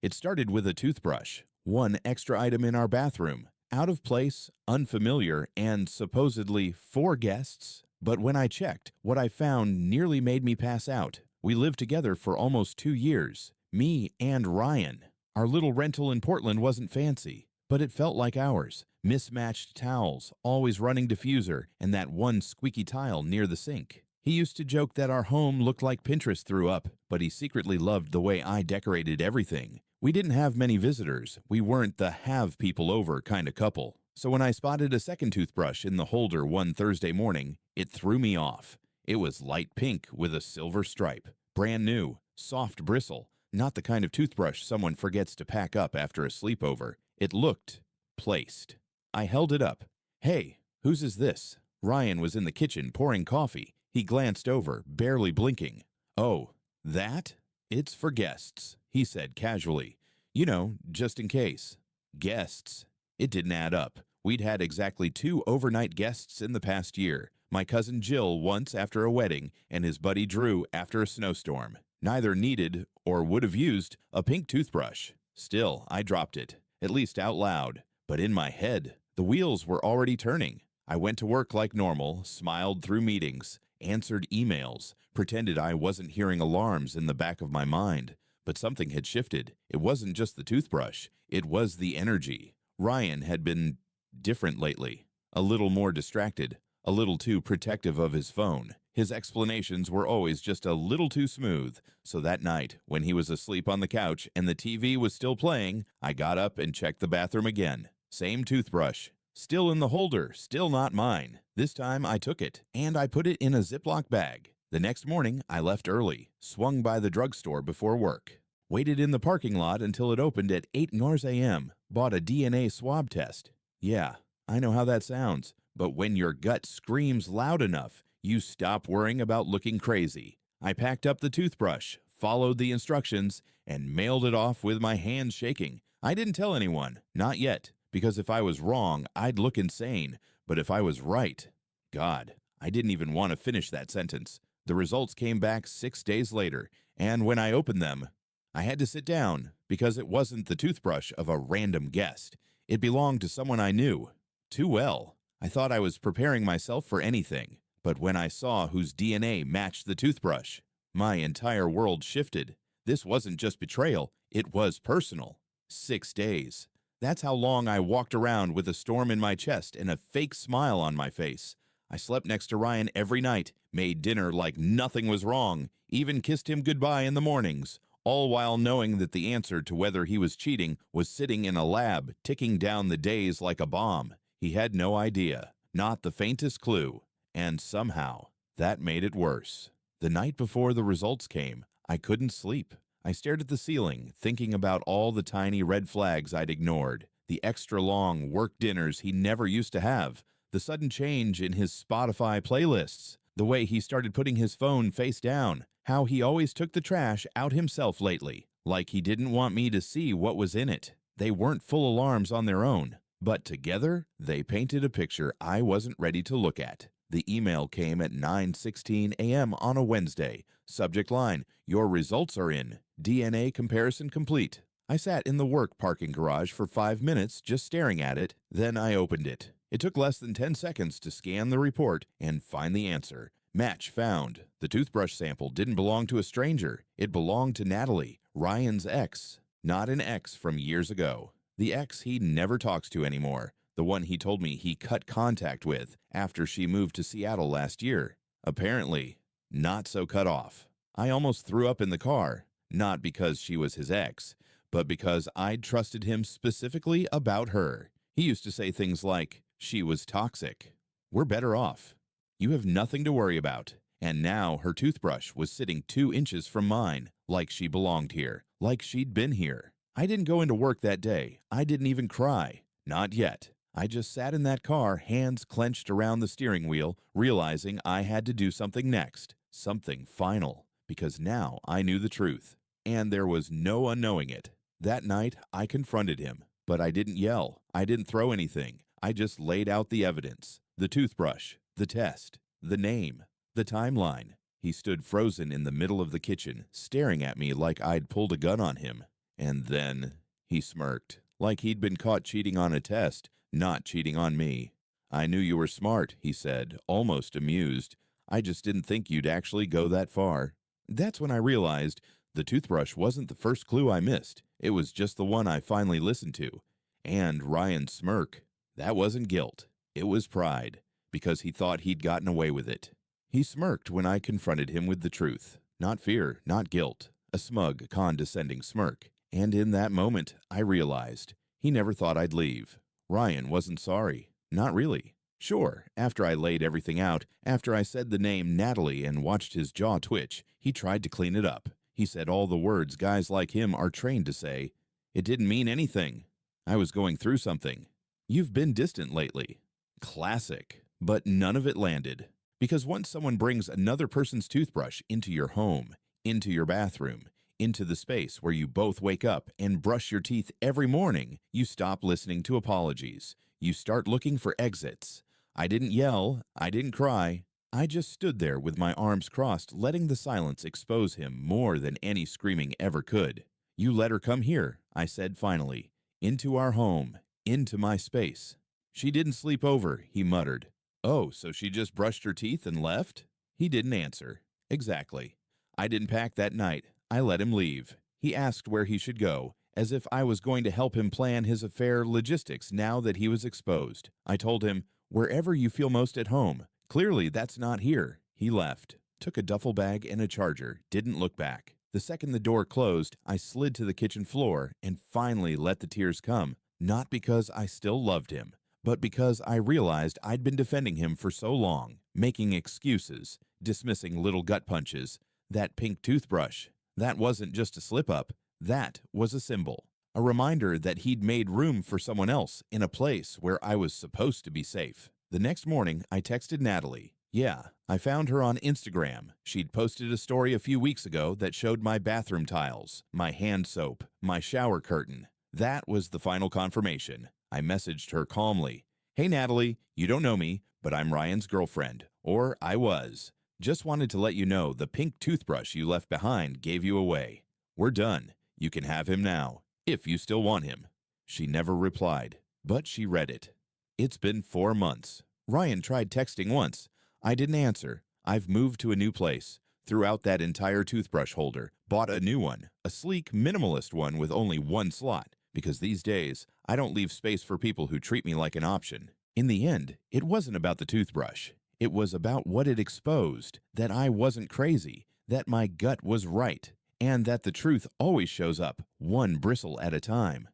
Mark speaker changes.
Speaker 1: It started with a toothbrush, one extra item in our bathroom, out of place, unfamiliar, and supposedly for guests. But when I checked, what I found nearly made me pass out. We lived together for almost 2 years, me and Ryan. Our little rental in Portland wasn't fancy, but it felt like ours. Mismatched towels, always running diffuser, and that one squeaky tile near the sink. He used to joke that our home looked like Pinterest threw up, but he secretly loved the way I decorated everything. We didn't have many visitors. We weren't the have people over kind of couple. So when I spotted a second toothbrush in the holder one Thursday morning, it threw me off. It was light pink with a silver stripe. Brand new, soft bristle, not the kind of toothbrush someone forgets to pack up after a sleepover. It looked placed. I held it up. "Hey, whose is this?" Ryan was in the kitchen pouring coffee. He glanced over, barely blinking. "Oh, that? It's for guests," he said casually. "You know, just in case." Guests. It didn't add up. We'd had exactly 2 overnight guests in the past year. My cousin Jill once after a wedding, and his buddy Drew after a snowstorm. Neither needed, or would have used, a pink toothbrush. Still, I dropped it, at least out loud. But in my head, the wheels were already turning. I went to work like normal, smiled through meetings, answered emails, pretended I wasn't hearing alarms in the back of my mind. But something had shifted. It wasn't just the toothbrush. It was the energy. Ryan had been different lately. A little more distracted. A little too protective of his phone. His explanations were always just a little too smooth. So that night, when he was asleep on the couch and the TV was still playing, I got up and checked the bathroom again. Same toothbrush. Still in the holder, still not mine. This time I took it, and I put it in a Ziploc bag. The next morning, I left early, swung by the drugstore before work. Waited in the parking lot until it opened at 8 a.m., bought a DNA swab test. Yeah, I know how that sounds, but when your gut screams loud enough, you stop worrying about looking crazy. I packed up the toothbrush, followed the instructions, and mailed it off with my hands shaking. I didn't tell anyone, not yet, because if I was wrong, I'd look insane. But if I was right, God, I didn't even want to finish that sentence. The results came back 6 days later, and when I opened them, I had to sit down because it wasn't the toothbrush of a random guest. It belonged to someone I knew too well. I thought I was preparing myself for anything, but when I saw whose DNA matched the toothbrush, my entire world shifted. This wasn't just betrayal, it was personal. 6 days. That's how long I walked around with a storm in my chest and a fake smile on my face. I slept next to Ryan every night, made dinner like nothing was wrong, even kissed him goodbye in the mornings, all while knowing that the answer to whether he was cheating was sitting in a lab, ticking down the days like a bomb. He had no idea, not the faintest clue, and somehow that made it worse. The night before the results came, I couldn't sleep. I stared at the ceiling, thinking about all the tiny red flags I'd ignored, the extra long work dinners he never used to have, the sudden change in his Spotify playlists, the way he started putting his phone face down, how he always took the trash out himself lately, like he didn't want me to see what was in it. They weren't full alarms on their own, but together they painted a picture I wasn't ready to look at. The email came at 9:16 a.m. on a Wednesday. Subject line, "Your results are in. DNA comparison complete." I sat in the work parking garage for 5 minutes just staring at it. Then I opened it. It took less than 10 seconds to scan the report and find the answer. Match found. The toothbrush sample didn't belong to a stranger. It belonged to Natalie, Ryan's ex. Not an ex from years ago. The ex he never talks to anymore. The one he told me he cut contact with after she moved to Seattle last year. Apparently, not so cut off. I almost threw up in the car, not because she was his ex, but because I'd trusted him specifically about her. He used to say things like, "She was toxic. We're better off. You have nothing to worry about." And now her toothbrush was sitting 2 inches from mine, like she belonged here, like she'd been here. I didn't go into work that day. I didn't even cry. Not yet. I just sat in that car, hands clenched around the steering wheel, realizing I had to do something next, something final, because now I knew the truth, and there was no unknowing it. That night, I confronted him, but I didn't yell. I didn't throw anything. I just laid out the evidence, the toothbrush, the test, the name, the timeline. He stood frozen in the middle of the kitchen, staring at me like I'd pulled a gun on him. And then he smirked, like he'd been caught cheating on a test, not cheating on me. I knew you were smart, he said, almost amused. I just didn't think you'd actually go that far. That's when I realized the toothbrush wasn't the first clue I missed. It was just the one I finally listened to. And Ryan's smirk, that wasn't guilt. It was pride, because he thought he'd gotten away with it. He smirked when I confronted him with the truth. Not fear, not guilt. A smug, condescending smirk. And in that moment, I realized he never thought I'd leave. Ryan wasn't sorry. Not really. Sure, after I laid everything out, after I said the name Natalie and watched his jaw twitch, he tried to clean it up. He said all the words guys like him are trained to say. It didn't mean anything. I was going through something. You've been distant lately. Classic. But none of it landed. Because once someone brings another person's toothbrush into your home, into your bathroom, into the space where you both wake up and brush your teeth every morning, you stop listening to apologies. You start looking for exits. I didn't yell. I didn't cry. I just stood there with my arms crossed, letting the silence expose him more than any screaming ever could. You let her come here, I said finally. Into our home. Into my space. She didn't sleep over, he muttered. Oh, so she just brushed her teeth and left? He didn't answer. Exactly. I didn't pack that night. I let him leave. He asked where he should go, as if I was going to help him plan his affair logistics now that he was exposed. I told him, wherever you feel most at home. Clearly, that's not here. He left, took a duffel bag and a charger, didn't look back. The second the door closed, I slid to the kitchen floor and finally let the tears come, not because I still loved him, but because I realized I'd been defending him for so long, making excuses, dismissing little gut punches. That pink toothbrush, that wasn't just a slip-up. That was a symbol, a reminder that he'd made room for someone else in a place where I was supposed to be safe. The next morning, I texted Natalie. Yeah, I found her on Instagram. She'd posted a story a few weeks ago that showed my bathroom tiles, my hand soap, my shower curtain. That was the final confirmation. I messaged her calmly. Hey Natalie, you don't know me, but I'm Ryan's girlfriend. Or I was. Just wanted to let you know the pink toothbrush you left behind gave you away. We're done. You can have him now, if you still want him. She never replied, but she read it. It's been 4 months. Ryan tried texting once. I didn't answer. I've moved to a new place. Threw out that entire toothbrush holder. Bought a new one. A sleek, minimalist one with only one slot. Because these days, I don't leave space for people who treat me like an option. In the end, it wasn't about the toothbrush. It was about what it exposed. That I wasn't crazy. That my gut was right. And that the truth always shows up, one bristle at a time.